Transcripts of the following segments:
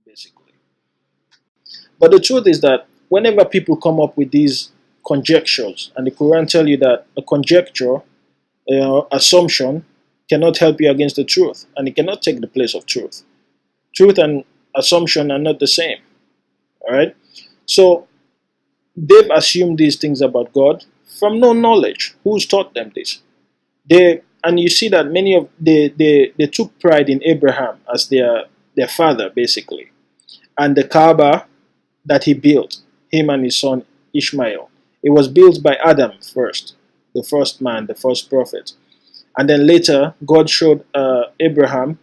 basically. But the truth is that whenever people come up with these conjectures, and the Quran tell you that a conjecture, assumption, cannot help you against the truth, and it cannot take the place of truth. Truth and assumption are not the same. All right. So they've assumed these things about God from no knowledge. Who's taught them this? And you see that many of they took pride in Abraham as their father, basically, and the Kaaba that he built, him and his son Ishmael. It was built by Adam first, the first man, the first prophet, and then later God showed Abraham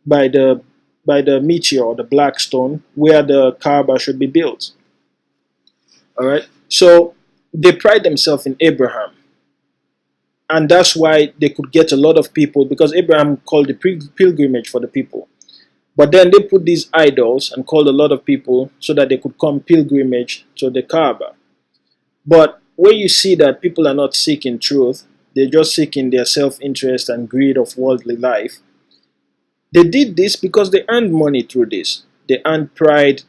by the meteor, the black stone, where the Kaaba should be built. All right. So they pride themselves in Abraham, and that's why they could get a lot of people, because Abraham called the pilgrimage for the people. But then they put these idols and called a lot of people so that they could come pilgrimage to the Kaaba. But where you see that people are not seeking truth, they're just seeking their self-interest and greed of worldly life. They did this because they earned money through this. They earned pride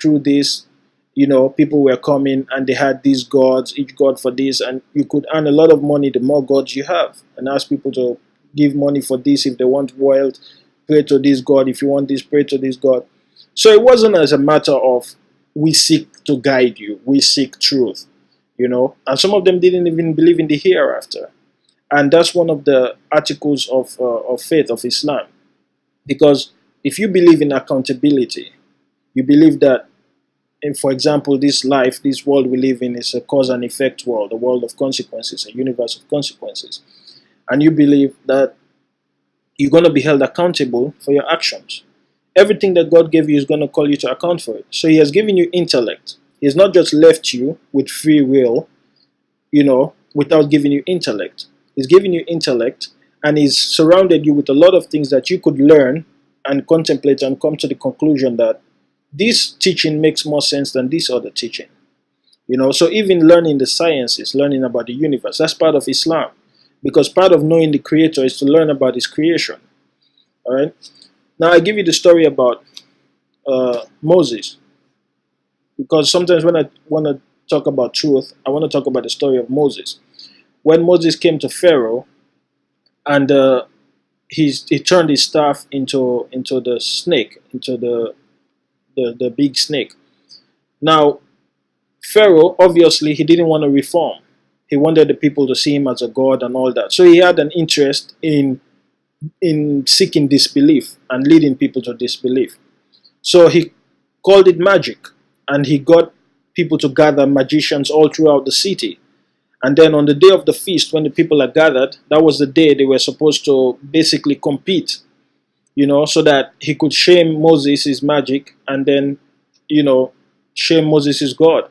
through this. People were coming and they had these gods, each god for this, and you could earn a lot of money the more gods you have, and ask people to give money for this. If they want wealth, pray to this god. If you want this, pray to this god. So it wasn't as a matter of we seek to guide you, we seek truth, and some of them didn't even believe in the hereafter. And that's one of the articles of faith of Islam, because if you believe in accountability, you believe that, for example, this life, this world we live in is a cause and effect world, a world of consequences, a universe of consequences. And you believe that you're going to be held accountable for your actions. Everything that God gave you is going to call you to account for it. So he has given you intellect. He has not just left you with free will, without giving you intellect. He's given you intellect, and he's surrounded you with a lot of things that you could learn and contemplate and come to the conclusion that this teaching makes more sense than this other teaching. So even learning the sciences, learning about the universe, that's part of Islam. Because part of knowing the Creator is to learn about his creation. All right. Now I give you the story about Moses. Because sometimes when I want to talk about truth, I want to talk about the story of Moses. When Moses came to Pharaoh, and he turned his staff into the snake, into the big snake. Now, Pharaoh, obviously, he didn't want to reform. He wanted the people to see him as a god and all that. So he had an interest in seeking disbelief and leading people to disbelief. So he called it magic, and he got people to gather magicians all throughout the city. And then on the day of the feast, when the people are gathered, that was the day they were supposed to basically compete, so that he could shame Moses' magic and then, shame Moses' God.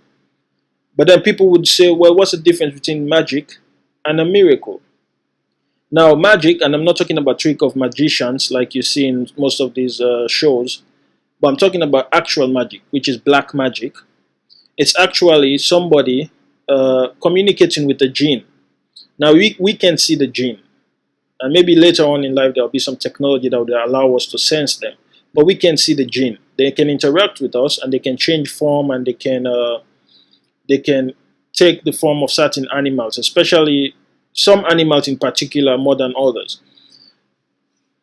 But then people would say, well, what's the difference between magic and a miracle? Now, magic, and I'm not talking about trick of magicians like you see in most of these shows, but I'm talking about actual magic, which is black magic. It's actually somebody communicating with the jinn. Now, we can see the jinn. And maybe later on in life, there will be some technology that will allow us to sense them. But we can see the jinn. They can interact with us, and they can change form, and they can take the form of certain animals, especially some animals in particular more than others.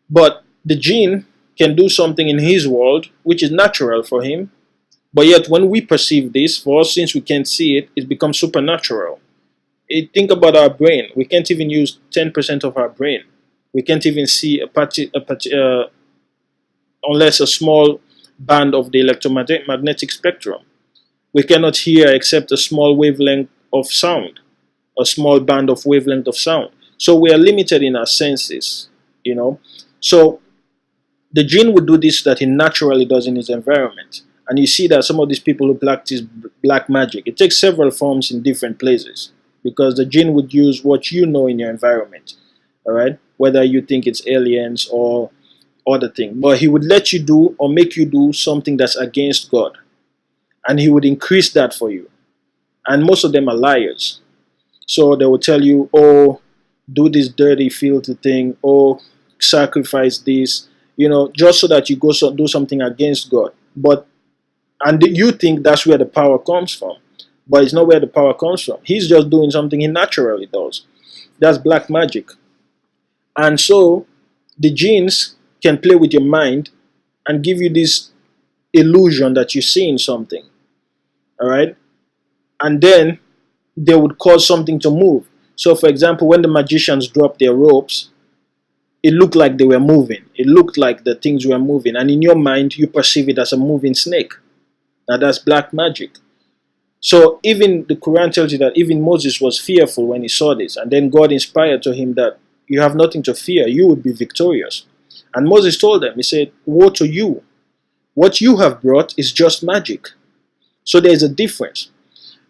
But the jinn can do something in his world which is natural for him, but yet when we perceive this, for us, since we can't see it, it becomes supernatural. Think about our brain. We can't even use 10% of our brain. We can't even see unless a small band of the electromagnetic spectrum. We cannot hear except a small wavelength of sound, a small band of wavelength of sound. So we are limited in our senses, So the jinn would do this that he naturally does in his environment. And you see that some of these people who practice black magic, it takes several forms in different places, because the jinn would use what you know in your environment, all right? Whether you think it's aliens or other thing. But he would let you do or make you do something that's against God. And he would increase that for you. And most of them are liars. So they will tell you, oh, do this dirty, filthy thing, oh, sacrifice this, just so that you go do something against God. But and you think that's where the power comes from, but it's not where the power comes from. He's just doing something he naturally does. That's black magic. And so the genes can play with your mind and give you this illusion that you're seeing something. All right. And then they would cause something to move. So, for example, when the magicians dropped their ropes, it looked like they were moving. It looked like the things were moving. And in your mind, you perceive it as a moving snake. Now, that's black magic. So, even the Quran tells you that even Moses was fearful when he saw this. And then God inspired to him that you have nothing to fear. You would be victorious. And Moses told them, he said, woe to you. What you have brought is just magic. So, there is a difference.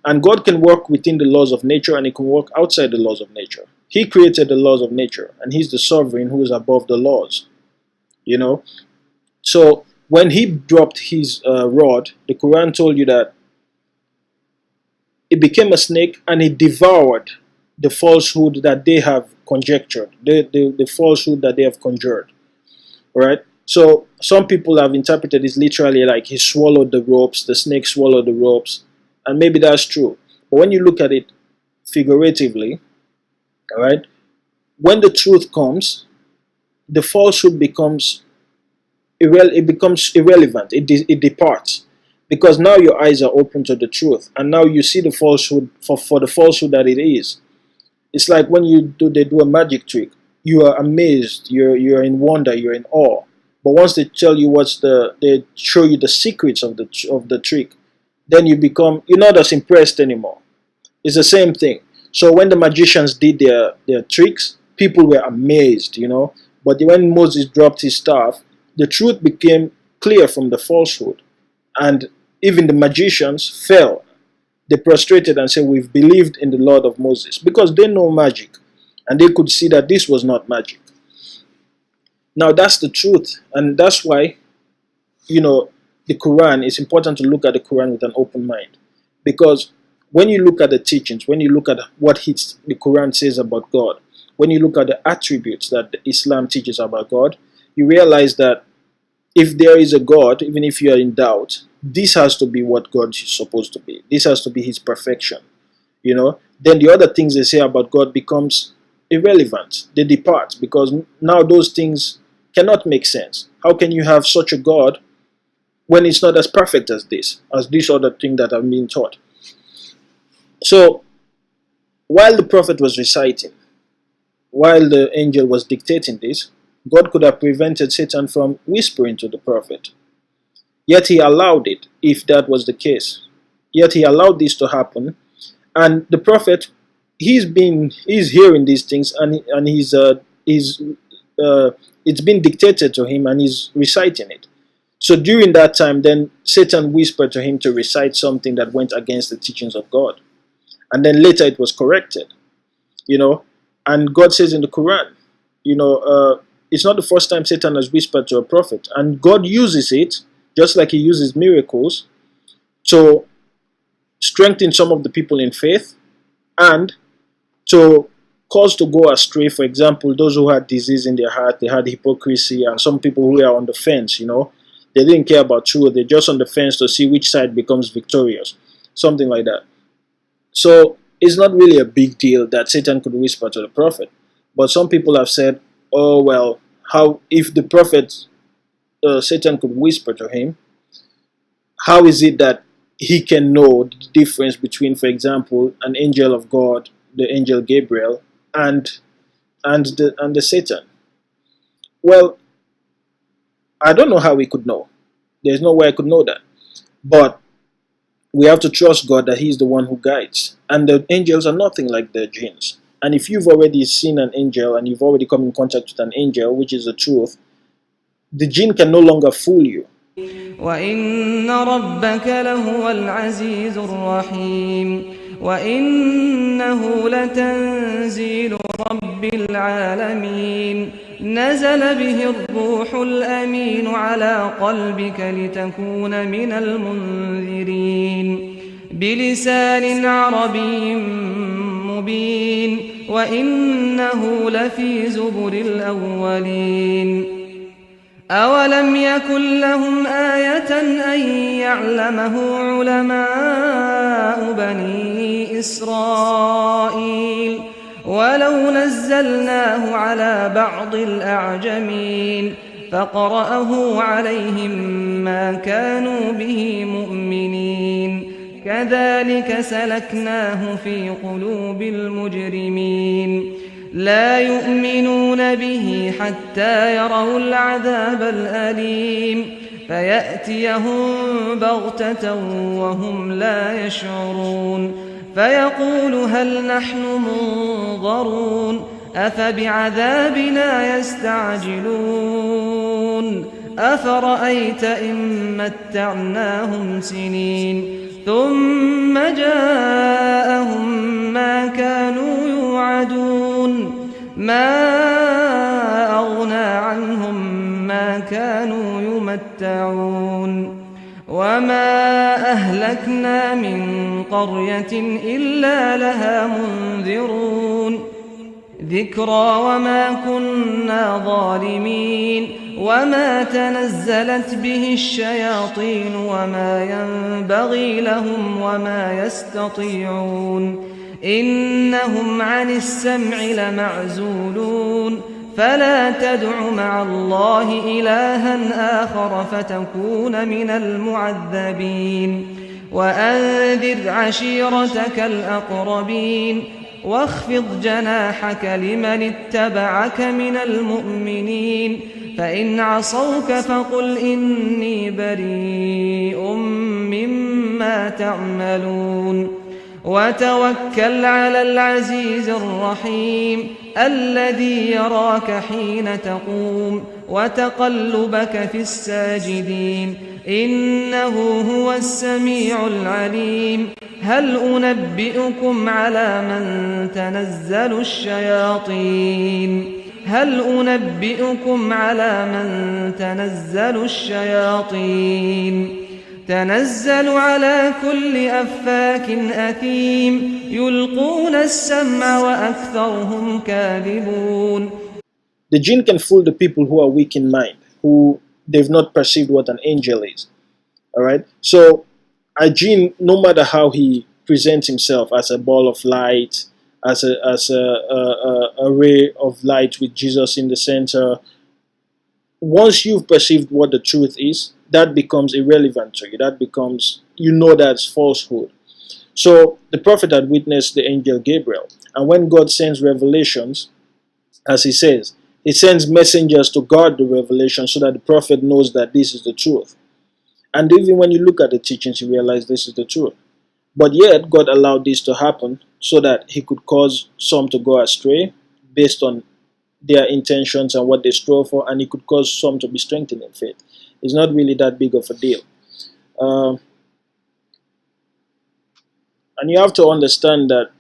And God can work within the laws of nature and he can work outside the laws of nature. He created the laws of nature and he's the sovereign who is above the laws. You know? So when he dropped his rod, the Quran told you that it became a snake and it devoured the falsehood that they have conjectured, the falsehood that they have conjured. Alright? So some people have interpreted this literally like he swallowed the ropes, the snake swallowed the ropes. And maybe that's true. But when you look at it figuratively, all right, when the truth comes, the falsehood becomes irrelevant. It departs. Because now your eyes are open to the truth. And now you see the falsehood for the falsehood that it is. It's like when they do a magic trick. You are amazed. You're in wonder. You're in awe. But once they tell you they show you the secrets of the trick, then you're not as impressed anymore. It's the same thing. So when the magicians did their tricks, people were amazed, you know. But when Moses dropped his staff, the truth became clear from the falsehood. And even the magicians fell. They prostrated and said, we've believed in the Lord of Moses. Because they know magic. And they could see that this was not magic. Now that's the truth. And that's why, you know, the Quran, it's important to look at the Quran with an open mind. Because when you look at the teachings, when you look at what the Quran says about God, when you look at the attributes that Islam teaches about God, you realize that if there is a God, even if you are in doubt, this has to be what God is supposed to be. This has to be his perfection. You know, then the other things they say about God becomes irrelevant. They depart because now those things cannot make sense. How can you have such a God when it's not as perfect as this other thing that I'm being taught? So, while the prophet was reciting, while the angel was dictating this, God could have prevented Satan from whispering to the prophet. Yet he allowed it, if that was the case. Yet he allowed this to happen, and the prophet, he's hearing these things, and it's been dictated to him, and he's reciting it. So during that time, then Satan whispered to him to recite something that went against the teachings of God. And then later it was corrected, you know. And God says in the Quran, you know, it's not the first time Satan has whispered to a prophet. And God uses it, just like he uses miracles, to strengthen some of the people in faith and to cause to go astray. For example, those who had disease in their heart, they had hypocrisy, and some people who are on the fence, you know. They didn't care about truth. They're just on the fence to see which side becomes victorious. Something like that. So it's not really a big deal that Satan could whisper to the prophet. But some people have said, oh, well, how if the prophet, Satan could whisper to him, how is it that he can know the difference between, for example, an angel of God, the angel Gabriel, and the Satan? Well, I don't know how we could know. There's no way I could know that. But we have to trust God that he's the one who guides. And the angels are nothing like the jinns. And if you've already seen an angel and you've already come in contact with an angel, which is the truth, the jinn can no longer fool you. وَإِنَّ رَبَّكَ لَهُوَ الْعَزِيزُ الرَّحِيمُ وَإِنَّهُ لَتَنزِيلُ رَبِّ الْعَالَمِينَ نزل به الروح الأمين على قلبك لتكون من المنذرين بلسان عربي مبين وإنه لفي زبر الأولين أولم يكن لهم آية أن يعلمه علماء بني إسرائيل ولو نزلناه على بعض الأعجمين فقرأه عليهم ما كانوا به مؤمنين كذلك سلكناه في قلوب المجرمين لا يؤمنون به حتى يروا العذاب الأليم فيأتيهم بغتة وهم لا يشعرون فيقول هل نحن منظرون أفبعذابنا يستعجلون أفرأيت إن متعناهم سنين ثم جاءهم ما كانوا يوعدون ما أغنى عنهم ما كانوا يمتعون وما أهلكنا من قرية إلا لها منذرون ذكرى وما كنا ظالمين وما تنزلت به الشياطين وما ينبغي لهم وما يستطيعون إنهم عن السمع لمعزولون فلا تدع مع الله إلها آخر فتكون من المعذبين وأنذر عشيرتك الأقربين واخفض جناحك لمن اتبعك من المؤمنين فإن عصوك فقل إني بريء مما تعملون وتوكل على العزيز الرحيم الذي يراك حين تقوم وتقلبك في الساجدين إنه هو السميع العليم هل أنبئكم على من تنزل الشياطين هل أنبئكم على من تنزل الشياطين تنزل على كل أفاك أثيم يلقون السمع وأكثرهم كاذبون. The jinn can fool the people who are weak in mind, who they've not perceived what an angel is. Alright? So a jinn, no matter how he presents himself as a ball of light, as a ray of light with Jesus in the center, once you've perceived what the truth is, that becomes irrelevant to you. That becomes, you know, that's falsehood. So the prophet had witnessed the angel Gabriel. And when God sends revelations, as he says, he sends messengers to guard the revelation so that the prophet knows that this is the truth. And even when you look at the teachings, you realize this is the truth. But yet, God allowed this to happen so that he could cause some to go astray based on their intentions and what they strove for, and he could cause some to be strengthened in faith. It's not really that big of a deal. And you have to understand that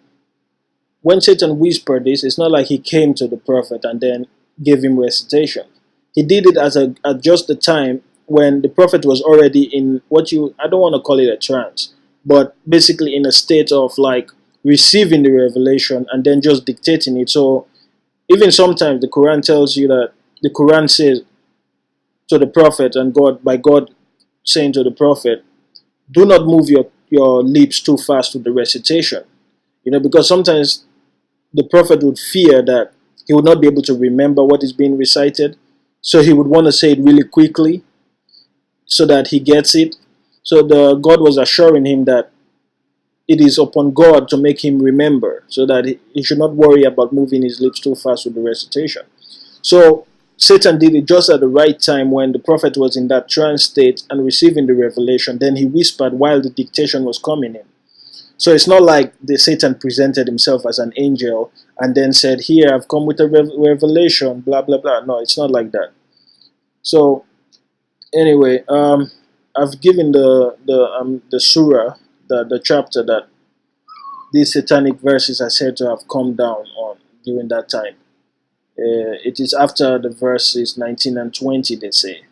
when Satan whispered this, it's not like he came to the prophet and then gave him recitation. He did it at just the time when the prophet was already in I don't want to call it a trance, but basically in a state of like receiving the revelation and then just dictating it. So even sometimes the Quran tells you that the Quran says to the prophet, and by God saying to the prophet, do not move your lips too fast with the recitation. Because sometimes the prophet would fear that he would not be able to remember what is being recited. So he would want to say it really quickly so that he gets it. So God was assuring him that it is upon God to make him remember, so that he should not worry about moving his lips too fast with the recitation. So Satan did it just at the right time when the prophet was in that trance state and receiving the revelation. Then he whispered while the dictation was coming in. So it's not like Satan presented himself as an angel and then said, here, I've come with a revelation, blah, blah, blah. No, it's not like that. So anyway, I've given the surah, the chapter that these satanic verses are said to have come down on during that time. It is after the verses 19 and 20, they say.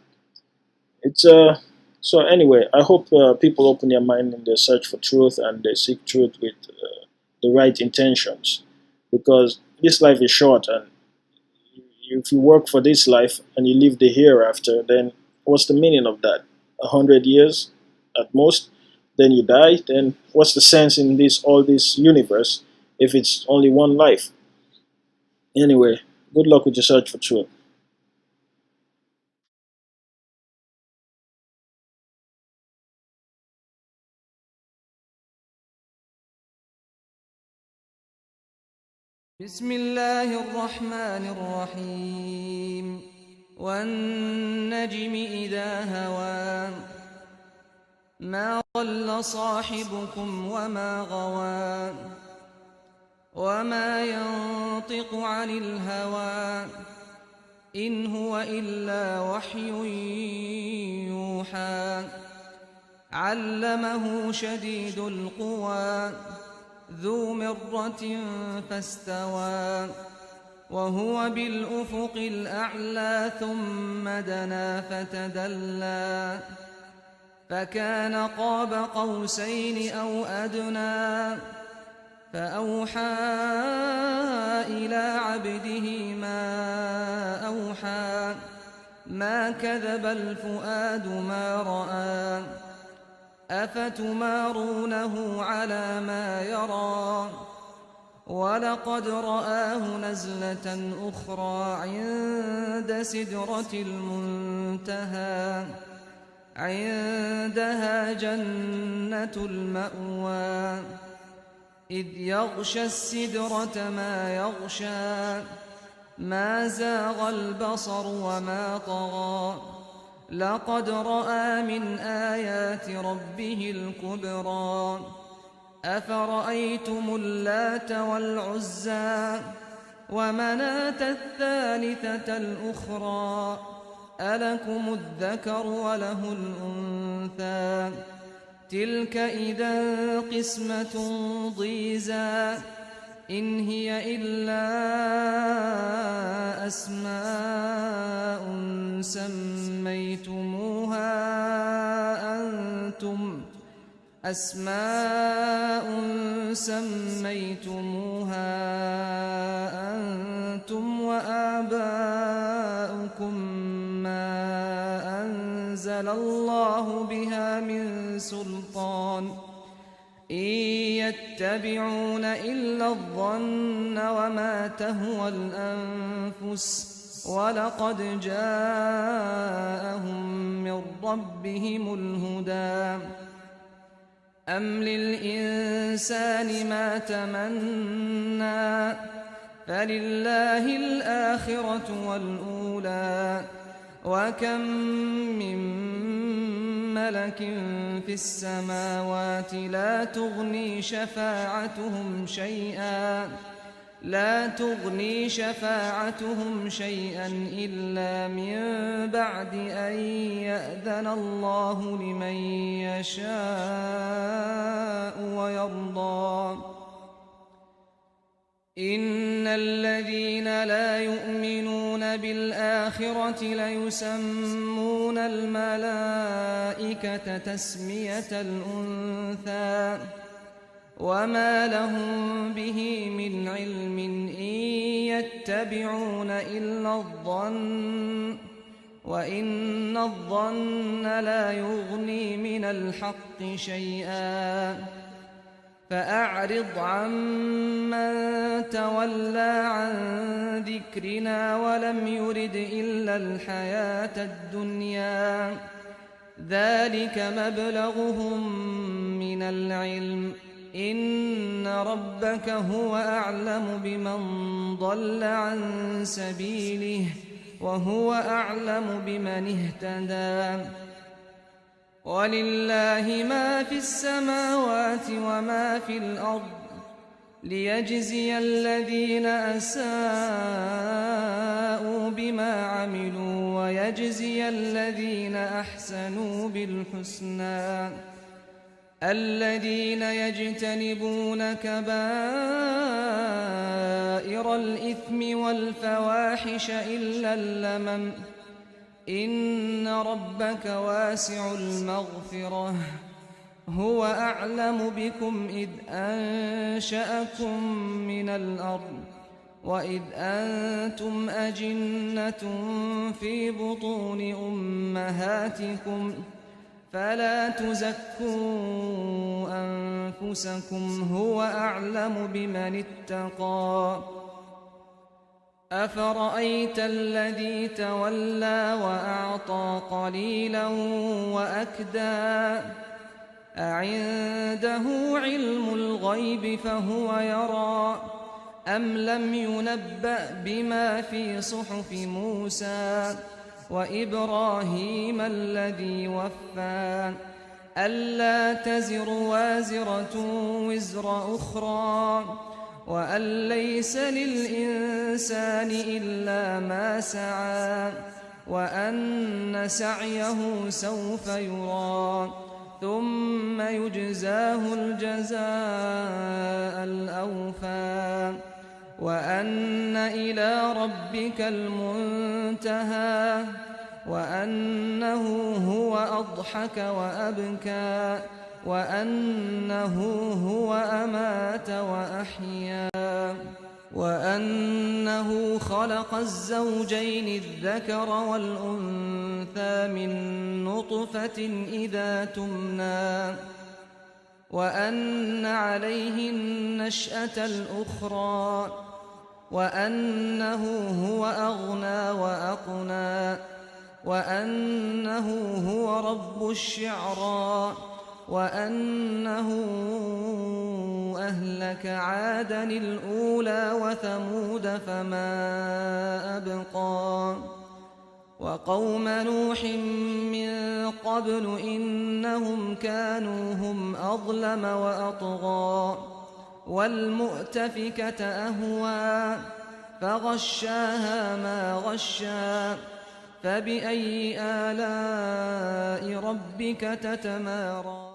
So anyway, I hope people open their mind in their search for truth and they seek truth with the right intentions, because this life is short and If you work for this life and you live the hereafter, then what's the meaning of that? 100 years at most, then you die. Then what's the sense in this universe if it's only one life? Anyway, good luck with your search for truth. بسم الله الرحمن الرحيم والنجم إذا هوى ما ضل صاحبكم وما غوى وما ينطق عن الهوى إن هو إلا وحي يوحى علمه شديد القوى ذو مرة فاستوى وهو بالأفق الأعلى ثم دنا فتدلى فكان قاب قوسين أو أدنى فأوحى إلى عبده ما أوحى ما كذب الفؤاد ما رأى أفتمارونه على ما يرى ولقد رآه نزلة أخرى عند سدرة المنتهى عندها جنة المأوى إذ يغشى السدرة ما يغشى ما زاغ البصر وما طغى لقد رأى من آيات ربه الكبرى أفرأيتم اللات والعزى ومناة الثالثة الأخرى ألكم الذكر وله الأنثى تلك إذا قسمة ضيزى إن هي إلا أسماء سميتموها أنتم وآباؤكم ما أنزل الله بها من سلطان إن يتبعون إلا الظن وما تهوى الأنفس ولقد جاءهم من ربهم الهدى أم للإنسان ما تمنى فلله الآخرة والأولى وكم من ملك في السماوات لا تغني شفاعتهم شيئا إلا من بعد أن يأذن الله لمن يشاء ويرضى إن الذين لا يؤمنون بالآخرة ليسمون الملائكة تسمية الأنثى وما لهم به من علم إن يتبعون إلا الظن وإن الظن لا يغني من الحق شيئا فأعرض عمن تولى عن ذكرنا ولم يرد إلا الحياة الدنيا ذلك مبلغهم من العلم إن ربك هو أعلم بمن ضل عن سبيله وهو أعلم بمن اهتدى ولله ما في السماوات وما في الأرض ليجزي الذين أساءوا بما عملوا ويجزي الذين أحسنوا بالحسنى الذين يجتنبون كبائر الإثم والفواحش إلا اللمم إن ربك واسع المغفرة هو أعلم بكم إذ أنشأكم من الأرض وإذ أنتم أجنة في بطون أمهاتكم فلا تزكوا أنفسكم هو أعلم بمن اتقى أفرأيت الذي تولى وأعطى قليلا وأكدى أعنده علم الغيب فهو يرى أم لم ينبأ بما في صحف موسى وإبراهيم الذي وفى ألا تزر وازرة وزر أخرى وأن ليس للإنسان إلا ما سعى وأن سعيه سوف يرى ثم يجزاه الجزاء الأوفى وأن إلى ربك المنتهى وأنه هو أضحك وأبكى وأنه هو أمات وأحيا وأنه خلق الزوجين الذكر والأنثى من نطفة إذا تمنى وأن عليه النشأة الأخرى وأنه هو أغنى وأقنى وأنه هو رب الشعرى وأنه أهلك عادا الأولى وثمود فما أبقى وقوم نوح من قبل إنهم كانوا هم أظلم وأطغى والمؤتفكة أهوى فغشاها ما غشى فبأي آلاء ربك تتمارى